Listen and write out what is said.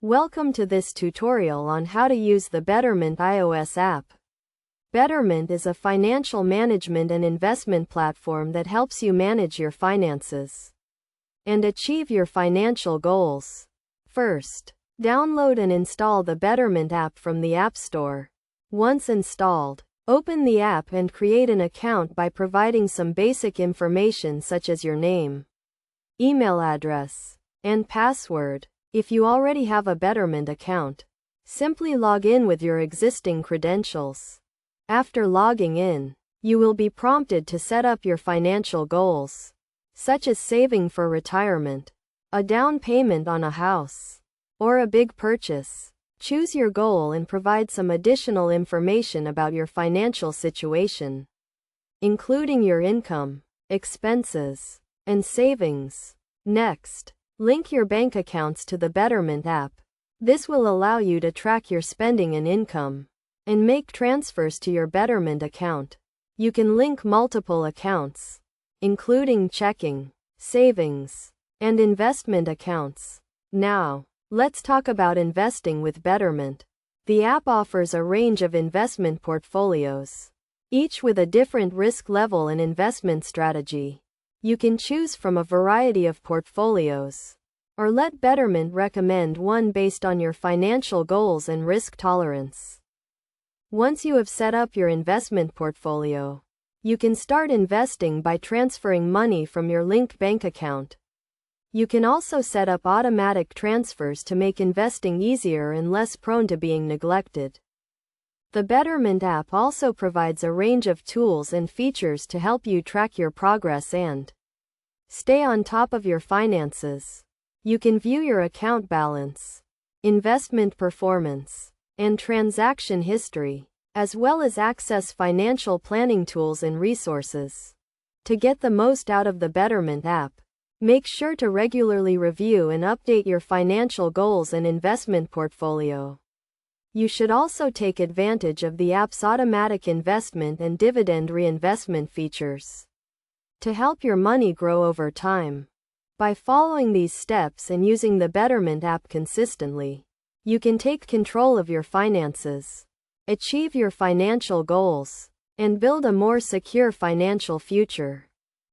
Welcome to this tutorial on how to use the Betterment iOS app. Betterment is a financial management and investment platform that helps you manage your finances and achieve your financial goals. First, download and install the Betterment app from the App Store. Once installed, open the app and create an account by providing some basic information such as your name, email address, and password. If you already have a Betterment account, simply log in with your existing credentials. After logging in, you will be prompted to set up your financial goals, such as saving for retirement, a down payment on a house, or a big purchase. Choose your goal and provide some additional information about your financial situation, including your income, expenses, and savings. Next, link your bank accounts to the Betterment app. This will allow you to track your spending and income, and make transfers to your Betterment account. You can link multiple accounts, including checking, savings, and investment accounts. Now, let's talk about investing with Betterment. The app offers a range of investment portfolios, each with a different risk level and investment strategy. You can choose from a variety of portfolios, or let Betterment recommend one based on your financial goals and risk tolerance. Once you have set up your investment portfolio, you can start investing by transferring money from your linked bank account. You can also set up automatic transfers to make investing easier and less prone to being neglected. The Betterment app also provides a range of tools and features to help you track your progress and stay on top of your finances. You can view your account balance, investment performance, and transaction history, as well as access financial planning tools and resources. To get the most out of the Betterment app, make sure to regularly review and update your financial goals and investment portfolio. You should also take advantage of the app's automatic investment and dividend reinvestment features to help your money grow over time. By following these steps and using the Betterment app consistently, you can take control of your finances, achieve your financial goals, and build a more secure financial future.